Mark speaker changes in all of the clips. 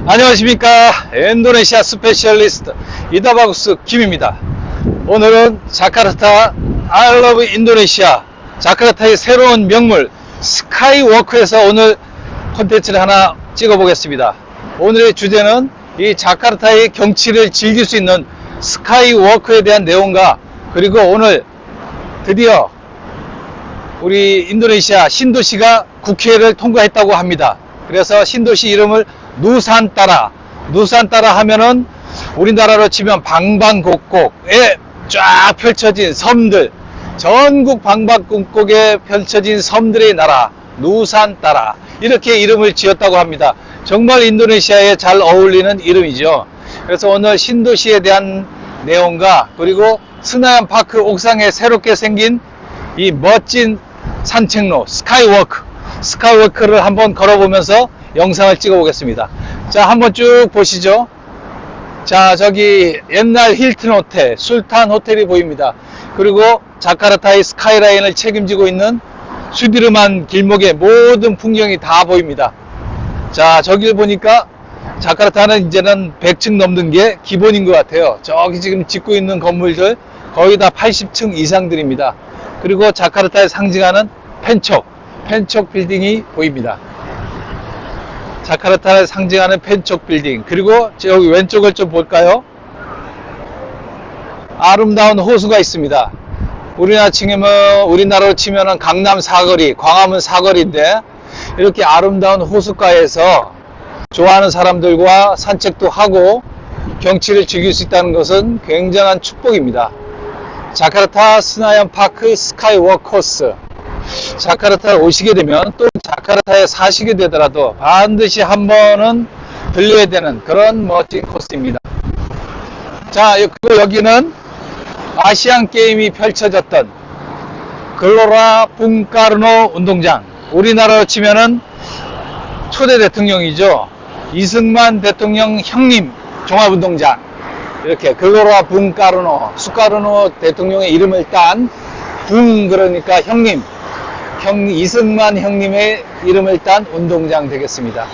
Speaker 1: 안녕하십니까. 인도네시아 스페셜리스트 이다바구스 김입니다. 오늘은 자카르타 I love 인도네시아 자카르타의 새로운 명물 스카이워크에서 오늘 콘텐츠를 하나 찍어 보겠습니다. 오늘의 주제는 이 자카르타의 경치를 즐길 수 있는 스카이워크에 대한 내용과, 그리고 오늘 드디어 우리 인도네시아 신도시가 국회를 통과했다고 합니다. 그래서 신도시 이름을 누산따라 하면은 우리나라로 치면 방방곡곡에 쫙 펼쳐진 섬들, 전국 방방곡곡에 펼쳐진 섬들의 나라 누산따라, 이렇게 이름을 지었다고 합니다. 정말 인도네시아에 잘 어울리는 이름이죠. 그래서 오늘 신도시에 대한 내용과, 그리고 스나얀 파크 옥상에 새롭게 생긴 이 멋진 산책로 스카이워크를 한번 걸어보면서 영상을 찍어 보겠습니다. 자, 한번 쭉 보시죠. 자, 저기 옛날 힐튼 호텔, 술탄 호텔이 보입니다. 그리고 자카르타의 스카이라인을 책임지고 있는 수디르만 길목의 모든 풍경이 다 보입니다. 자, 저길 보니까 자카르타는 이제는 100층 넘는 게 기본인 것 같아요. 저기 지금 짓고 있는 건물들 거의 다 80층 이상들입니다. 그리고 자카르타에 상징하는 펜촉 빌딩이 보입니다. 자카르타를 상징하는 펜촉 빌딩, 그리고 여기 왼쪽을 좀 볼까요? 아름다운 호수가 있습니다. 우리나라로 치면은 강남 사거리, 광화문 사거리인데, 이렇게 아름다운 호숫가에서 좋아하는 사람들과 산책도 하고 경치를 즐길 수 있다는 것은 굉장한 축복입니다. 자카르타 스나얀 파크 스카이워크 코스. 자카르타에 오시게 되면, 또 자카르타에 사시게 되더라도 반드시 한 번은 들려야 되는 그런 멋진 코스입니다. 자, 그리고 여기는 아시안 게임이 펼쳐졌던 글로라 붕카르노 운동장, 우리나라로 치면은 초대 대통령이죠. 이승만 대통령 형님 종합운동장, 이렇게 글로라 붕카르노, 수카르노 대통령의 이름을 딴 붕, 그러니까 형님, 이승만 형님의 이름을 딴 운동장 되겠습니다.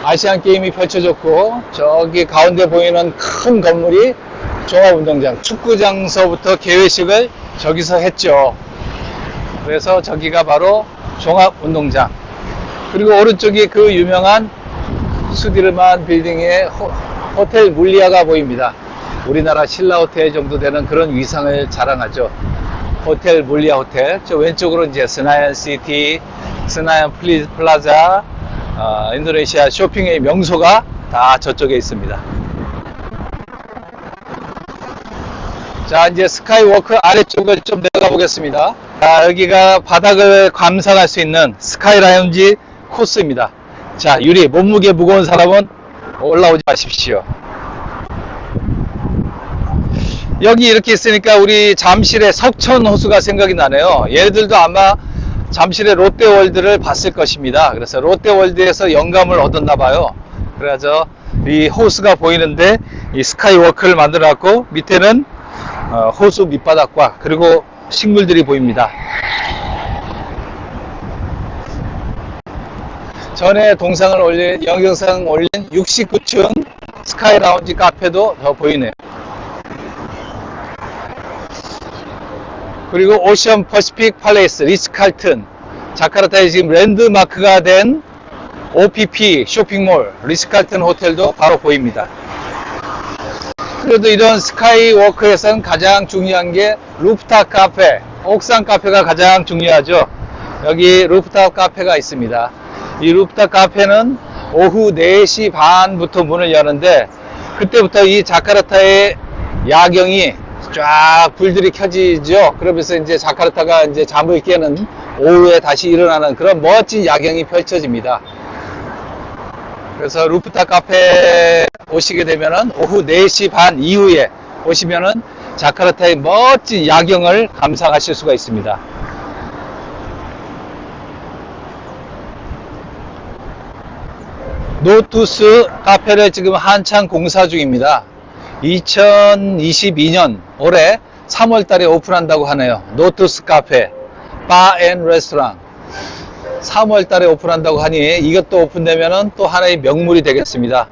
Speaker 1: 아시안 게임이 펼쳐졌고, 저기 가운데 보이는 큰 건물이 종합운동장, 축구장서부터 개회식을 저기서 했죠. 그래서 저기가 바로 종합운동장. 그리고 오른쪽이 그 유명한 수디르만 빌딩의 호텔 물리아가 보입니다. 우리나라 신라 호텔 정도 되는 그런 위상을 자랑하죠. 호텔 물리아 호텔. 저 왼쪽으로 이제 스나얀 시티, 스나얀 플라자, 인도네시아 쇼핑의 명소가 다 저쪽에 있습니다. 자, 이제 스카이워크 아래쪽을 좀 내려가 보겠습니다. 자, 여기가 바닥을 감상할 수 있는 스카이라운지 코스입니다. 자, 몸무게 무거운 사람은 올라오지 마십시오. 여기 이렇게 있으니까 우리 잠실의 석천호수가 생각이 나네요. 얘들도 아마 잠실의 롯데월드를 봤을 것입니다. 그래서 롯데월드에서 영감을 얻었나 봐요. 그래서 이 호수가 보이는데 이 스카이워크를 만들어 놨고, 밑에는 호수 밑바닥과 그리고 식물들이 보입니다. 전에 영상 올린 69층 스카이라운지 카페도 더 보이네요. 그리고 오션 퍼시픽 팔레이스 리츠칼튼, 자카르타의 지금 랜드마크가 된 OPP 쇼핑몰 리츠칼튼 호텔도 바로 보입니다. 그래도 이런 스카이워크에서는 가장 중요한 게 루프탑 카페, 옥상 카페가 가장 중요하죠. 여기 루프탑 카페가 있습니다. 이 루프탑 카페는 오후 4시 반부터 문을 여는데, 그때부터 이 자카르타의 야경이 쫙 불들이 켜지죠. 그러면서 이제 자카르타가 이제 잠을 깨는, 오후에 다시 일어나는 그런 멋진 야경이 펼쳐집니다. 그래서 루프탑 카페 오시게 되면은 오후 4시 반 이후에 오시면은 자카르타의 멋진 야경을 감상하실 수가 있습니다. 노투스 카페를 지금 한창 공사 중입니다. 2022년 올해 3월 달에 오픈한다고 하네요. 노투스 카페, 바 앤 레스토랑. 3월 달에 오픈한다고 하니 이것도 오픈되면은 또 하나의 명물이 되겠습니다.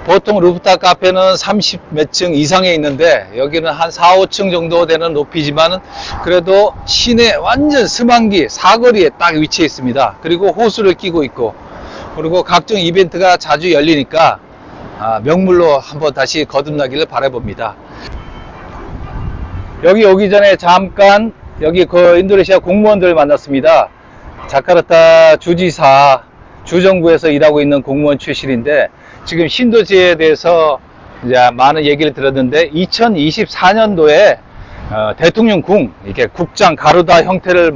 Speaker 1: 보통 루프탑 카페는 30 몇 층 이상에 있는데 여기는 한 4, 5층 정도 되는 높이지만 그래도 시내 완전 스만기 사거리에 딱 위치해 있습니다. 그리고 호수를 끼고 있고 그리고 각종 이벤트가 자주 열리니까 명물로 한번 다시 거듭나기를 바라봅니다. 여기 오기 전에 잠깐 여기 그 인도네시아 공무원들 만났습니다. 자카르타 주지사 주정부에서 일하고 있는 공무원 출신인데 지금 신도시에 대해서 이제 많은 얘기를 들었는데 2024년도에 대통령궁 이렇게 국장 가루다 형태를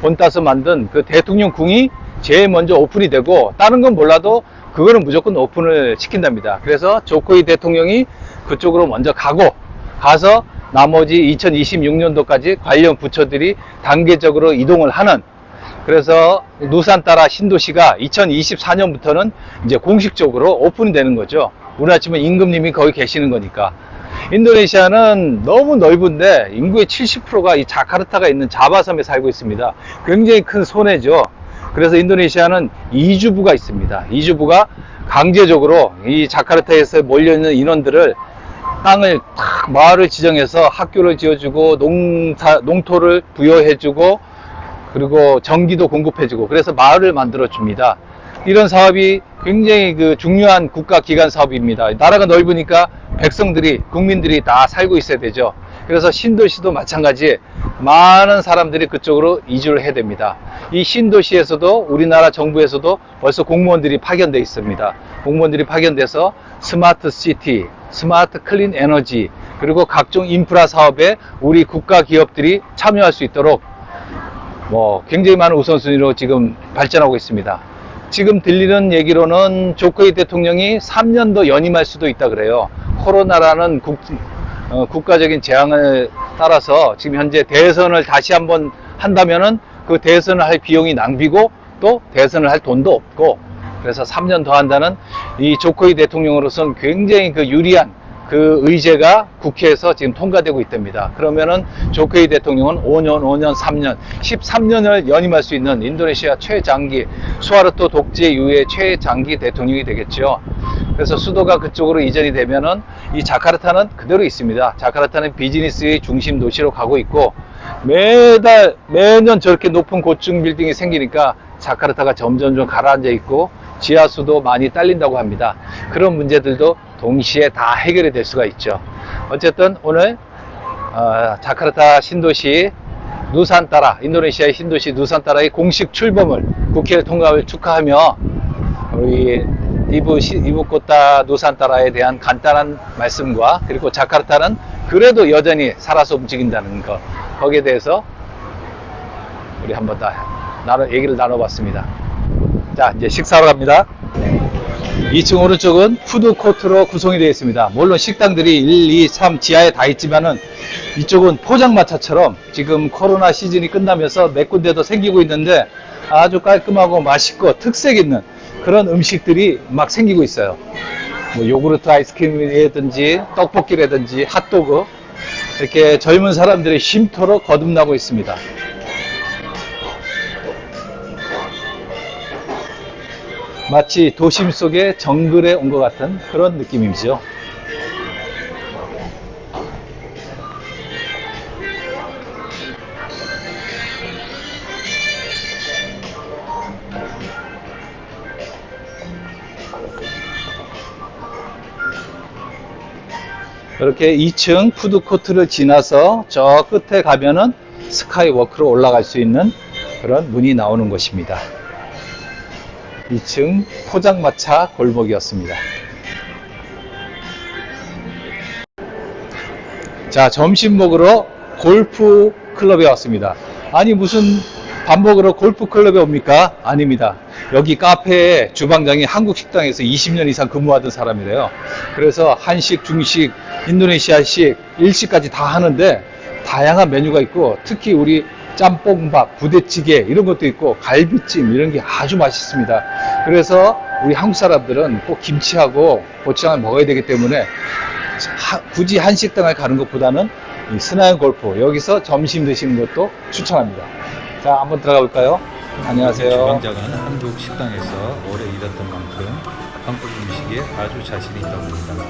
Speaker 1: 본따서 만든 그 대통령궁이 제일 먼저 오픈이 되고 다른 건 몰라도 그거는 무조건 오픈을 시킨답니다. 그래서 조코이 대통령이 그쪽으로 먼저 가서 나머지 2026년도까지 관련 부처들이 단계적으로 이동을 하는, 그래서 누산따라 신도시가 2024년부터는 이제 공식적으로 오픈이 되는 거죠. 우리나라 치면 임금님이 거기 계시는 거니까. 인도네시아는 너무 넓은데 인구의 70%가 이 자카르타가 있는 자바섬에 살고 있습니다. 굉장히 큰 손해죠. 그래서 인도네시아는 이주부가 있습니다. 이주부가 강제적으로 이 자카르타에서 몰려있는 인원들을 땅을 탁 마을을 지정해서 학교를 지어주고 농토를 부여해주고 그리고 전기도 공급해주고 그래서 마을을 만들어 줍니다. 이런 사업이 굉장히 그 중요한 국가기관 사업입니다. 나라가 넓으니까 백성들이 국민들이 다 살고 있어야 되죠. 그래서 신도시도 마찬가지 많은 사람들이 그쪽으로 이주를 해야 됩니다. 이 신도시에서도 우리나라 정부에서도 벌써 공무원들이 파견되어 있습니다. 공무원들이 파견돼서 스마트 시티, 스마트 클린 에너지 그리고 각종 인프라 사업에 우리 국가 기업들이 참여할 수 있도록 굉장히 많은 우선순위로 지금 발전하고 있습니다. 지금 들리는 얘기로는 조코이 대통령이 3년 더 연임할 수도 있다 그래요. 코로나라는 국가적인 재앙을 따라서 지금 현재 대선을 다시 한번 한다면은 그 대선을 할 비용이 낭비고 또 대선을 할 돈도 없고, 그래서 3년 더 한다는 이 조코이 대통령으로서는 굉장히 그 유리한 그 의제가 국회에서 지금 통과되고 있답니다. 그러면은 조코이 대통령은 5년, 3년, 13년을 연임할 수 있는 인도네시아 최장기, 수하르토 독재 이후의 최장기 대통령이 되겠죠. 그래서 수도가 그쪽으로 이전이 되면은 이 자카르타는 그대로 있습니다. 자카르타는 비즈니스의 중심 도시로 가고 있고 매년 저렇게 높은 고층 빌딩이 생기니까 자카르타가 점점 가라앉아 있고 지하수도 많이 딸린다고 합니다. 그런 문제들도 동시에 다 해결이 될 수가 있죠. 어쨌든 오늘 자카르타 신도시 누산따라, 인도네시아의 신도시 누산따라의 공식 출범을 국회 통과를 축하하며 우리 이부코타 누산따라에 대한 간단한 말씀과 그리고 자카르타는 그래도 여전히 살아서 움직인다는 것, 거기에 대해서 우리 한번 얘기를 나눠봤습니다. 자, 이제 식사하러 갑니다. 2층 오른쪽은 푸드코트로 구성이 되어 있습니다. 물론 식당들이 1, 2, 3 지하에 다 있지만은 이쪽은 포장마차처럼 지금 코로나 시즌이 끝나면서 몇 군데도 생기고 있는데 아주 깔끔하고 맛있고 특색 있는 그런 음식들이 막 생기고 있어요. 요구르트 아이스크림이라든지 떡볶이라든지 핫도그, 이렇게 젊은 사람들의 쉼터로 거듭나고 있습니다. 마치 도심 속의 정글에 온 것 같은 그런 느낌이죠. 이렇게 2층 푸드코트를 지나서 저 끝에 가면은 스카이워크로 올라갈 수 있는 그런 문이 나오는 곳입니다. 2층 포장마차 골목이었습니다. 자, 점심 먹으러 골프 클럽에 왔습니다. 아니 무슨 밥 먹으러 골프 클럽에 옵니까? 아닙니다. 여기 카페에 주방장이 한국 식당에서 20년 이상 근무하던 사람이래요. 그래서 한식, 중식, 인도네시아식, 일식까지 다 하는데 다양한 메뉴가 있고 특히 우리 짬뽕밥, 부대찌개 이런 것도 있고 갈비찜 이런 게 아주 맛있습니다. 그래서 우리 한국 사람들은 꼭 김치하고 고추장을 먹어야 되기 때문에 굳이 한식당을 가는 것보다는 이 스나연 골프 여기서 점심 드시는 것도 추천합니다. 자, 한번 들어가 볼까요? 안녕하세요.
Speaker 2: 주방장은 한국 식당에서 오래 일했던 만큼 한국 음식에 아주 자신이 있다고 합니다.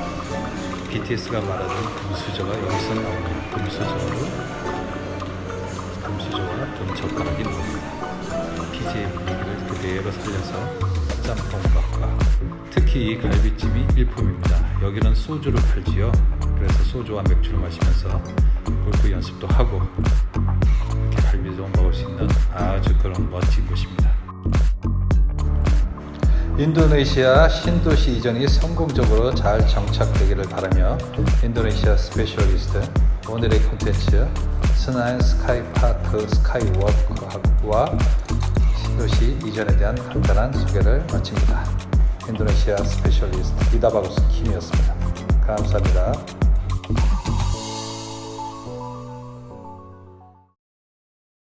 Speaker 2: BTS가 말하던 금수저가 여기서 나오는 금수저와 돈 젓가락이 나옵니다. PG의 분위기를 그대로 살려서 짬뽕밥과 특히 이 갈비찜이 일품입니다. 여기는 소주를 팔지요. 그래서 소주와 맥주를 마시면서 골프 연습도 하고 이렇게 갈비도 먹을 수 있는 아주 그런 멋진 곳입니다.
Speaker 1: 인도네시아 신도시 이전이 성공적으로 잘 정착되기를 바라며 인도네시아 스페셜리스트 오늘의 콘텐츠 스나인 스카이파크 스카이워크와 신도시 이전에 대한 간단한 소개를 마칩니다. 인도네시아 스페셜리스트 이다바구스 킴이었습니다. 감사합니다.